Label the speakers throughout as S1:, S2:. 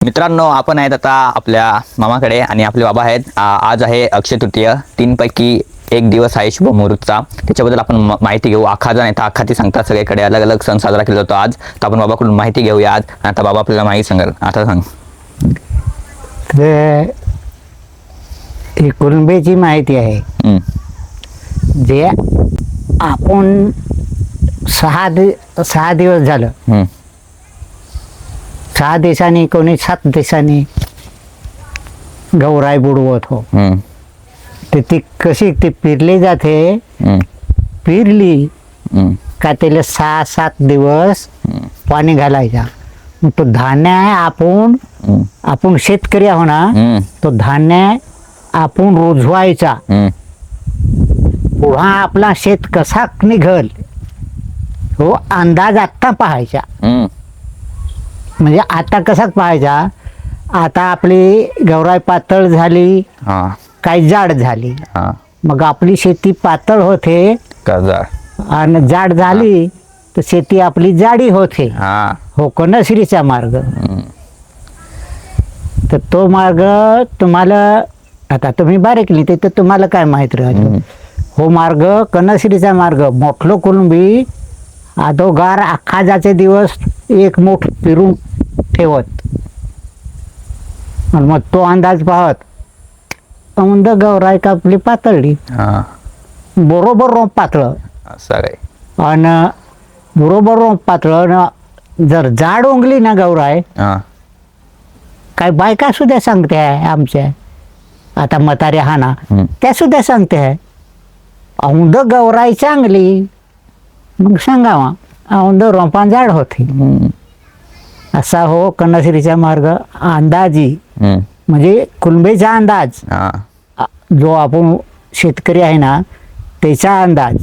S1: मित्रांनो, आपण आहेत आता आपल्या मामाकडे आणि आपले बाबा आहेत. आज आहे अक्षय तृतीय. 3 पैकी एक दिवस आहे शुभ मुहूर्तचा. त्याच्याबद्दल आपण माहिती घेऊ. आखाजा नाही तर आखाती सांगतात सगळीकडे, अलग अलग सण साजरा केला जातो आज. तर आपण बाबाकडून माहिती घेऊया आज. आता बाबा आपल्याला माहिती सांगाल. आता सांग.
S2: ही कुणबीची माहिती आहे. जे आपण 6 दिवस झालं, 6 दिवसांनी कोणी 7 दिवसांनी गौराई बुडवत हो. तर ती कशी ती पिरली जाते. पिरली का त्याला 6-7 दिवस पाणी घालायचा. मग तो धान्य आपण शेतकरी आहो ना, तो धान्य आपण रुजवायचा. पुढा आपला शेत कसा निघल हो अंदाज आत्ता पाहायचा. म्हणजे आता कसा पाहायचा, आता आपली गौराई पातळ झाली काही जाड झाली. मग आपली शेती पातळ होते आणि जाड झाली तर शेती आपली जाडी होते. हो कणश्रीचा मार्ग. तर तो मार्ग तुम्हाला आता तुम्ही बारीक लिहिते तर तुम्हाला काय माहित राहतो. हो मार्ग कणश्रीचा मार्ग. मोठलो कुणबी अधोगार आखाजाचे दिवस एक मोठ फिरून ठेवत आणि मग तो अंदाज पाहत औंद गौराई कापली पातळली. बरोबर रोप पातळ आणि बरोबर रोप पातळ. जर जाड ओंगली ना गौराई, काय बायका सुद्धा सांगते आहे आमच्या, आता म्हातारे हा ना, त्या सुद्धा सांगते आहे औंद गौराई चांगली. मग सांगावा औंद रोपा जाड होती. असा हो कणश्रीचा मार्ग. अंदाजी म्हणजे कुणबीचा अंदाज, जो आपण शेतकरी आहे ना त्याचा अंदाज.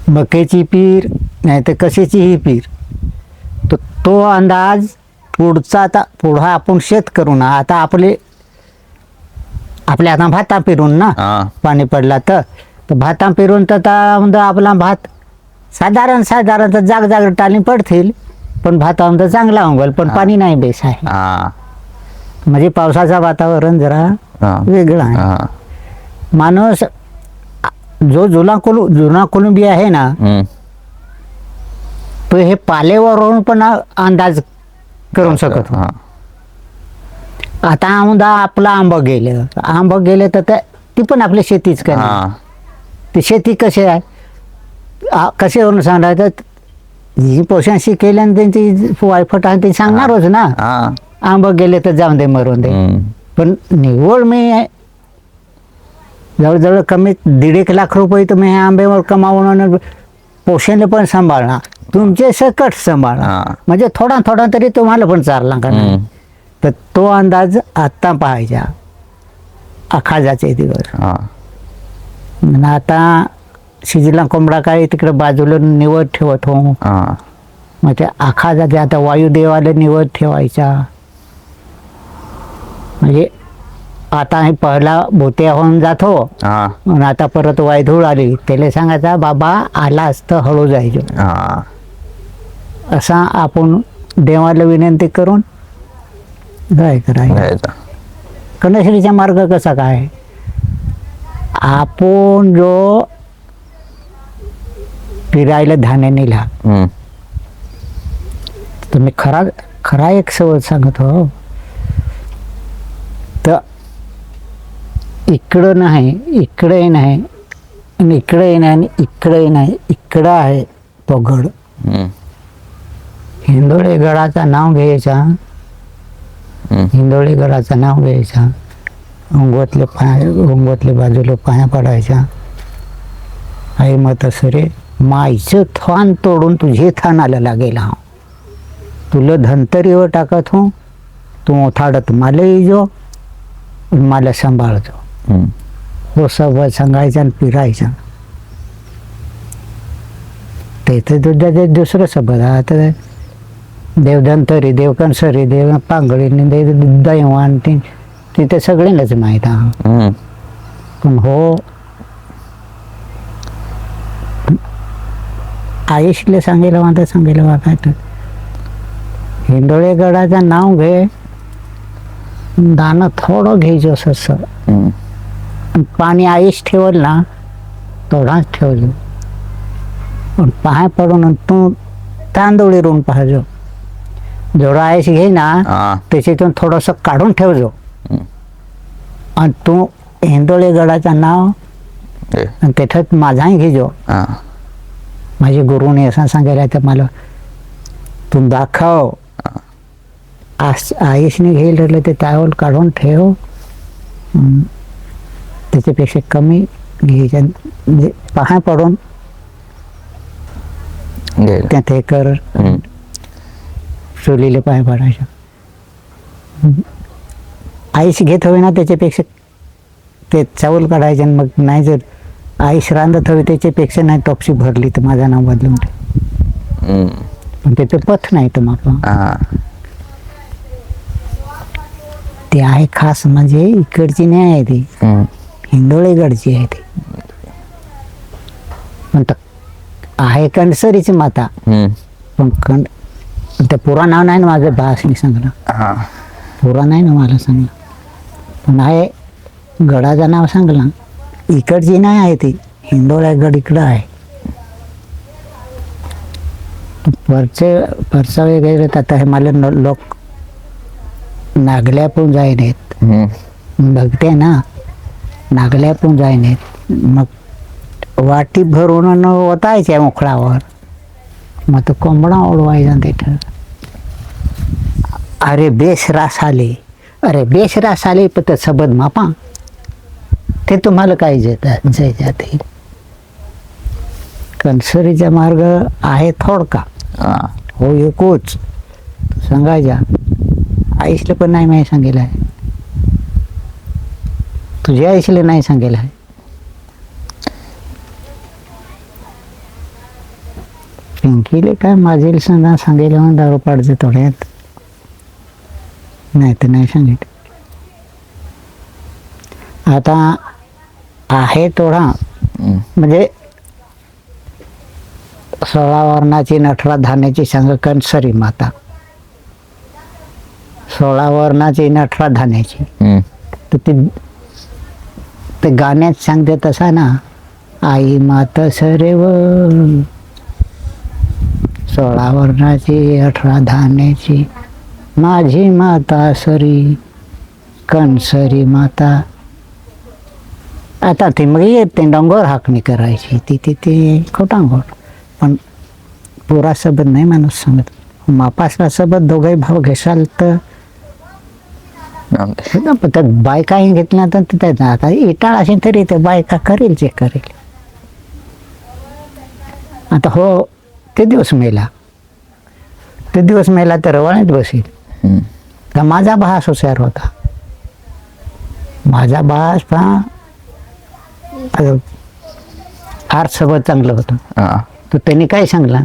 S2: मक्याची पीर नाही तर कशाचीही पीर, तो अंदाज पुढा आपण शेत करू ना. आता आपल्या आता भाता पिरून ना पाणी पडला तर भाता पिरून तर आपला भात साधारण तर जाग टाली पडतील, पण भातामध्ये चांगला उगल. पण पाणी नाही बेस आहे. म्हणजे पावसाचं वातावरण जरा वेगळं आहे. माणूस जो जुना कुणबी आहे ना, तो हे पालेवरून पण अंदाज करू शकत. आता आपला आंबा गेले तर ती पण आपल्या शेतीच करणार. ती शेती कशी आहे कशावरून सांगायचं. जी पोषण शिकेल आणि त्यांची वायफट आहे ते सांगणारच ना. आंबा गेले तर जाऊन दे मरून दे. पण निव्वळ मी जवळजवळ कमी 1.5 लाख रुपये तुम्ही ह्या आंब्यावर कमावून पोषण पण सांभाळणार, तुमचे सकट सांभाळणार. म्हणजे थोडा तरी तुम्हाला पण चालला का नाही. तर तो अंदाज आत्ता पाहायचा आखाजाचे दिवस. आता शिजला कोंबडा काय तिकडे बाजूला निवड ठेवत हो. मग ते आखाजाचे आता वायुदेवाला निवड ठेवायचा. म्हणजे आता हे पहिला भोत्या होऊन जातो आणि आता परत वायधूळ आली त्याला सांगायचा बाबा आला असतं हळू जायचं. असा आपण देवाला विनंती करून काय करायचं. कणश्रीचा मार्ग कसा काय, आपण जो फिरायला धान्य नेला. तुम्ही खरा एक सवय सांगत हो. तर इकडं नाही, इकडे नाही, आणि इकडे नाही, आणि इकडे नाही, इकडं आहे तो गड. हिंदोळे गडाचा नाव घ्यायचा. हिंदोळे गडाचा नाव घ्यायचा. ओंगवतले बाजूला पाया पडायचा. आई मत सरे माईचं थान तोडून तुझे थानाला लागेल. हा तुला धनतरीवर टाकत हो, तू थाडत मला येजो मला सांभाळतो. हो सवय सांगायचा आणि फिरायचा. ते तुझ्या दुसरं सबद. आता देवधनतरी देवकणसरी देव पांगळी दैवान तिथे सगळ्यांनाच माहीत आहे. पण हो आयुषले सांगायला वाटत सांगायला वाटत हिंदोळेगडाचं नाव घे, दाणं थोडं घ्यायचं असं आणि पाणी आईस ठेवल ना थोडाच ठेवलं. पण पाय पडून तू तांदूळ रोवून पाहिजो. जेवढा आईस घे ना त्याच्यातून थोडंसं काढून ठेवजो आणि तू हिंदोळेगडाचं नाव आणि त्याच्यात माझाही घेजो. माझे गुरुने असं सांगायला तर मला तू दाखव. आईसने घेईल राहिलं ते त्यावर काढून ठेव. त्याच्यापेक्षा कमी घ्यायच्या म्हणजे पाय पडून त्यात हे कर. चुलीले पाय पडायच्या. आईस घेत हवी ना त्याच्यापेक्षा ते चावल काढायचे. मग नाही जर आईस रांधत हवी त्याच्यापेक्षा नाही टॉपशी भरली तर माझं नाव बदलून ठेव. पण त्याचं पथ नाही तर मग ते आहे खास म्हणजे इकडची नाही आहे ती, हिंदोळेगडची आहे ती. पण आहे कणसरीची माता. पण ते पुरा नाव नाही ना माझं भासनी सांगलं. पुरा नाही ना मला सांगलं. पण आहे गडाचं नाव सांगलं. इकडची नाही आहे ती, हिंदोळेगड इकडं आहे. परचा वगैरे आता हे मला लोक नागल्या पण जाय नाहीत. बघते ना नागल्या पण जाय नाहीत. मग वाटी भरून ओतायच्या मोकळावर. मग तो कोंबडा ओढवायचा तिथं. अरे बेसरास आले, अरे बेसरास आले पण ते सबद मापा ते तुम्हाला काय जय जाते. कणसरीचा मार्ग आहे थोडका. हो एकूच सांगायच्या. आईसले पण नाही माहिती सांगेल आहे. तुझ्या आईसले नाही सांगेल आहे. पिंकीले काय माझे सांगेल म्हणून दारू पाडते थोड्यात. नाही तर नाही सांगेल. आता आहे थोडा म्हणजे 16 वर्णाची 18 धान्याची सांग कणसरी माता. 16 वर्णाची 18 धान्याची. तर ते गाण्यात सांगते तसा ना. आई माता सरेव 16 वर्णाची 18 धान्याची माझी माता सरी कणसरी माता. आता ती मग येते डोंगर हाकणी करायची ती तिथे खोटांगोट. पण पुरा सबद नाही माणूस सांगत. मापासला सबद दोघे भाव घेसाल तर त्यात बायकाही घेतल्या तर त्यात आता इटाळ असेल तरी ते बायका करेल चेक करेल. आता हो ते दिवस मेला तर रवाळ्यात बसेल. तर माझा भास हुशार होता. माझा भास फार सबद चांगलं होतं. तर त्यांनी काय सांगला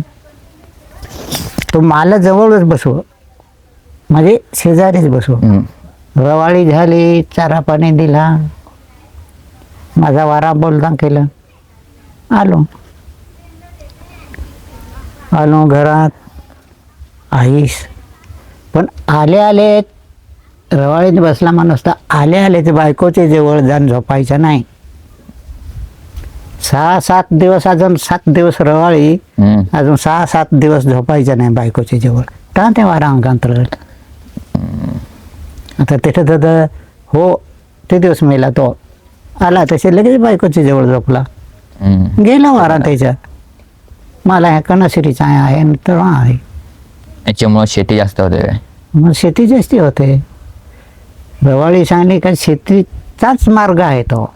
S2: तो मला जवळच बसव म्हणजे शेजारीच बसव. रवाळी झाली, चारा पाणी दिला, माझा वारा बोलता केलं. आलो घरात. आईस पण आले रवाळीत बसला माणूस तर आले ते बायकोचे जवळ जाऊन झोपायचा नाही. 6-7 दिवस अजून 7 दिवस रवाळी अजून 6-7 दिवस झोपायचा नाही बायकोच्या जवळ. का ते वारा अंगात राहिल. आता तिथे तर हो ते दिवस मेला तो आला तसे लगेच बायकोच्या जवळ झोपला. गेला वारा त्याच्या. मला ह्या कणसरीचा आहे तर आहे.
S1: याच्यामुळे शेती जास्त होते.
S2: मग शेती जास्ती होते. रवाळी सांगली का शेतीचाच मार्ग आहे तो.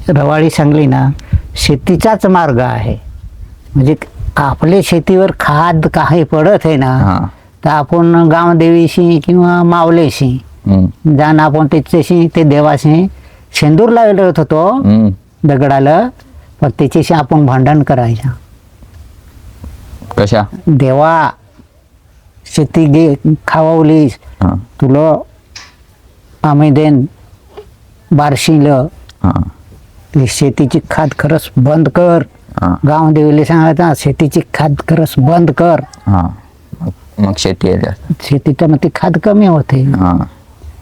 S2: रवाळी सांगली ना शेतीचाच मार्ग आहे. म्हणजे आपल्या शेतीवर खाद काही पडत आहे ना तर आपण गावदेवीशी किंवा मावलेशी जाण आपण त्याच्याशी ते देवाशी शेंदूर लावले होतो दगडाला. पण त्याच्याशी आपण भांडण करायचं.
S1: कशा
S2: देवा शेती गे खावलीस तुला आम्ही देन बारशीलं. शेतीची खाद खरंच बंद कर. गावदेवीला सांगायचं शेतीची खाद खरंच बंद कर.
S1: मग शेती आहे जास्त.
S2: शेतीच्या मग ते खाद कमी होते.
S1: हा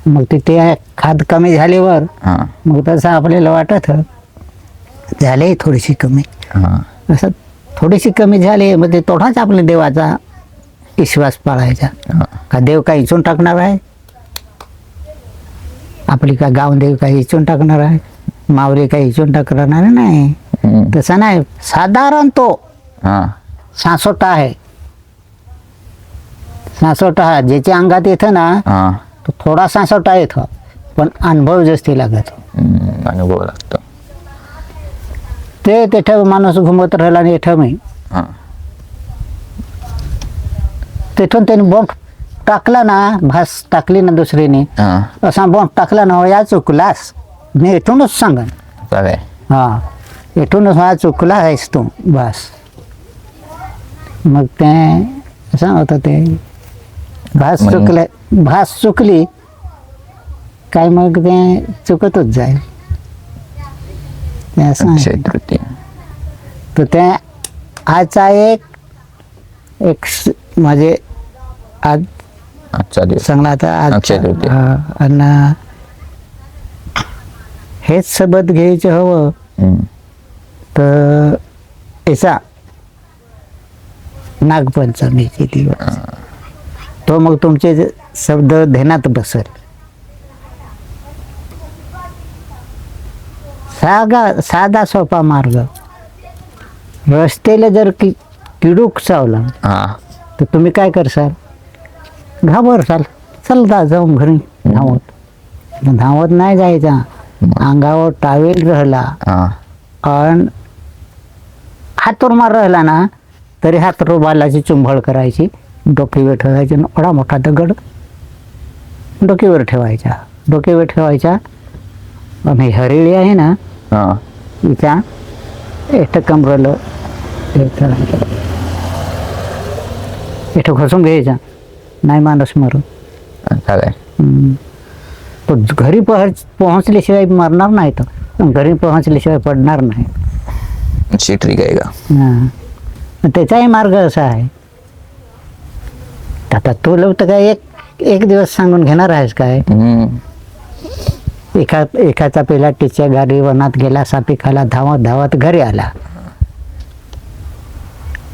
S2: मग ते खाद कमी झाल्यावर
S1: हा
S2: मग तसं आपल्याला वाटत झाले थोडीशी कमी,
S1: हा
S2: असं थोडीशी कमी झाली मग ते थोडाच आपल्या देवाचा विश्वास पाळायचा.
S1: हा.
S2: का देव काही इचून टाकणार आहे, आपली का गाव देव काही इचून टाकणार आहे, मावली काही इचून टाकणार नाही.
S1: हम्म.
S2: तसं नाही, साधारण तो
S1: हा
S2: सासोटा आहे. सासोटा हा ज्याच्या अंगात येतं ना
S1: हा
S2: तो थोडा सासोटा येतो, पण अनुभव जास्ती लागत.
S1: अनुभव लागतो.
S2: ते तिथं माणूस घुमत राहिला आणि इथं मी
S1: हा
S2: तिथून त्याने बॉम्ब टाकला ना, भास टाकली ना दुसरीने,
S1: हा
S2: असा बॉम्ब टाकला ना, या चुकलास, मी इथूनच सांगन.
S1: चालेल.
S2: हा इथूनच हा चुकला आहेस तू बस. मग ते असं होतं ते भास
S1: मग-
S2: चुकले, भास चुकली काय मग ते चुकतच जाईल. ते असं आहे.
S1: अक्षय तृतीया.
S2: तर त्या आजचा म्हणजे आज
S1: आजचा दिवस
S2: चांगला आता
S1: अक्षय तृतीया.
S2: आणि हेच सबत घ्यायचं हवं
S1: हम्म.
S2: तर याचा नागपंचमीचे दिवस तो मग तुमचे शब्द ध्यानात बसेल. साधा सोपा मार्ग, रस्त्याला जर किडूक चावला
S1: हा
S2: तर तुम्ही काय करसाल, घाबरसाल, चलता जाऊन घरी धावत नाही जायचा. अंगावर टावेल राहिला
S1: हा
S2: आणि हातुरमार राहिला ना तरी हातरुमालाची चुंबळ करायची, डोकीवर ठेवायची, एवढा मोठा दगड डोकीवर ठेवायचा, डोकीवर ठेवायचा. आणि हरिळी आहे ना
S1: हा
S2: तिच्या एकटं कमरलं एकटं घोसून घ्यायचा, नाही माणूस मरून.
S1: चालेल.
S2: तो घरी पोहोचल्याशिवाय मरणार नाही, तो घरी पोहोचल्याशिवाय पडणार नाही.
S1: अशी ट्रिक आहे का?
S2: हां त्याचाही मार्ग असा आहे. आता तू लोक तर काय एक दिवस सांगून घेणार आहेस काय? एकाचा पहिला टीच्या गाडी वनात गेला, सापी खाला, धावत धावत घरी आला.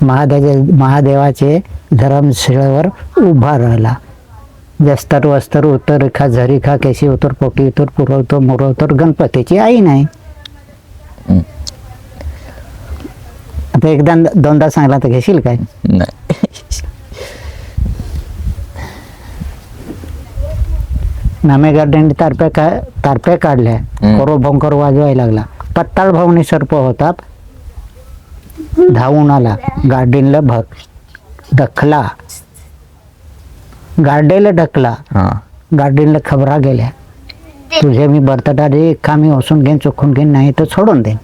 S2: महादेवाचे धरमशिळेवर उभा राहिला. जस्तर वस्तर उतर खा, झरी खा, केशी उतर, पोटी उतर, पुरवतो मुरवतर, गणपतीची आई नाही. आता एकदा दोनदा सांगला तर घेशील काय?
S1: नाही.
S2: नामे गार्डनने तारप्या काढल्या, करो भोंकर वाजवायला लागला. पत्ताळ भावनी सर्प होता, धावून आला, गार्डनला ढकला, गार्डेला ढकला.
S1: हा
S2: गार्डनला खबरा गेल्या, तुझे मी बर्तडारी कामी हसून घेईन, चुकून घेईन, नाही तर सोडून देईन.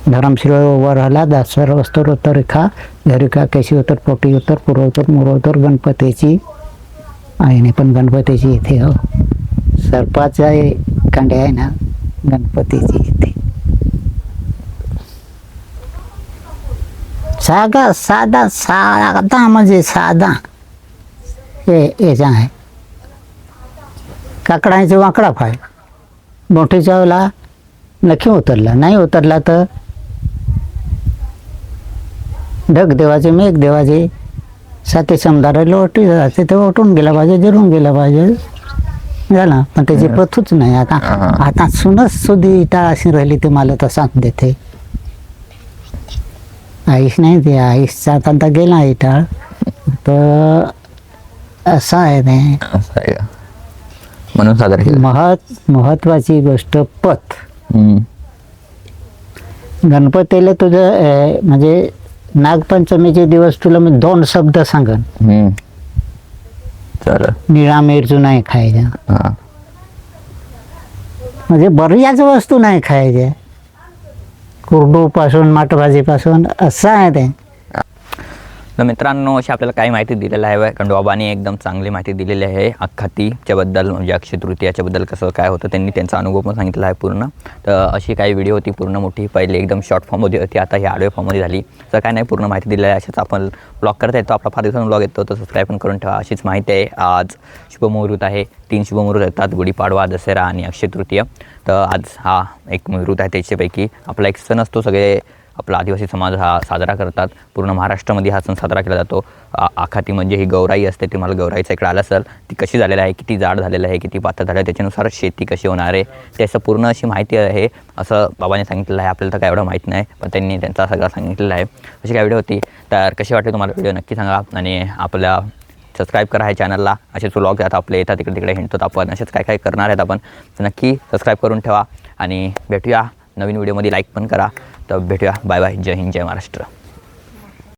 S2: धरमशिळ उभा राहिला, दासर वस्तर उतर खा, घरी खा, केशी उतर, पोटी उतर, पुरवतर मुरवतर, गणपतीची आईने पण गणपतीची इथे हो, सर्पाचा कांडे आहे ना गणपतीची इथे. साधा म्हणजे साधा याचा आहे. काकडाचे वाकडा पाय, मोठी चावला नक्की उतरला, नाही उतरला तर ढग देवाचे, मेघ देवाचे, साते समदार लोटी जाते ते उठून गेला पाहिजे, जिरून गेला पाहिजे झाला. पण त्याची पथूच नाही. आता सुनच सुधी इटाळ अशी राहिली ते मला तर साथ देते. आईश नाही ते, आईशचा आता गेला इटाळ. तर असं आहे ते.
S1: असं आहे का? म्हणून साजरा केला.
S2: महत्वाची गोष्ट पथ. गणपतीला तुझं म्हणजे नागपंचमीचे दिवस तुला मी 2 शब्द सांगन. निळा मिरचू नाही खायच्या, म्हणजे बऱ्याच वस्तू नाही खायच्या, कुरडू पासून माटभाजी पासून असं आहे ते.
S1: तर मित्रांनो, अशी आपल्याला काही माहिती दिलेलं आहे. खंडोबाने एकदम चांगली माहिती दिलेली आहे अख्खातीच्याबद्दल, म्हणजे अक्षय तृतीयाच्याबद्दल कसं काय होतं त्यांनी त्यांचा अनुभव पण सांगितला आहे पूर्ण. तर अशी काही व्हिडिओ होती पूर्ण मोठी, पहिले एकदम शॉर्ट फॉर्ममध्ये होती, आता ही ऑडिओ फॉर्ममध्ये झाली. तर काय नाही, पूर्ण माहिती दिलेली आहे. अशाच आपण ब्लॉग करता येतो, आपला फार दिवसांनी ब्लॉग येतो, तर सबस्क्राईब पण करून ठेवा. अशीच माहिती आहे. आज शुभमुहूर्त आहे, 3 शुभमुहूर्त येतात, गुढीपाडवा, दसरा आणि अक्षय तृतीय. तर आज हा एक मुहूर्त आहे. त्याच्यापैकी आपला एक सण असतो, सगळे आपला आदिवासी समाज हा साजरा करतात. पूर्ण महाराष्ट्रामध्ये हा सण साजरा केला जातो. आखाती म्हणजे ही गौराई असते. तुम्हाला गौराईचा इकडे आला असेल, ती कशी झालेली आहे, किती जाड झालेलं आहे, किती पातळ झालं आहे, त्याच्यानुसार शेती कशी होणार आहे, त्याचं पूर्ण अशी माहिती आहे असं बाबांनी सांगितलेलं आहे. आपल्याला तर काय एवढं माहीत नाही, पण त्यांनी त्यांचा सगळं सांगितलेलं आहे. अशी काय व्हिडिओ होती. तर कशी वाटली तुम्हाला व्हिडिओ नक्की सांगा, आणि आपल्या सबस्क्राईब करा ह्या चॅनलला. असेच व्लॉग आता आपले येतात, तिकडे तिकडे हिंडतात आपण, असेच काय काय करणार आहेत आपण. तर नक्की सबस्क्राईब करून ठेवा आणि भेटूया नवीन व्हिडिओमध्ये. लाईक पण करा. तर भेटूया. Bye bye. जय हिंद, जय महाराष्ट्र.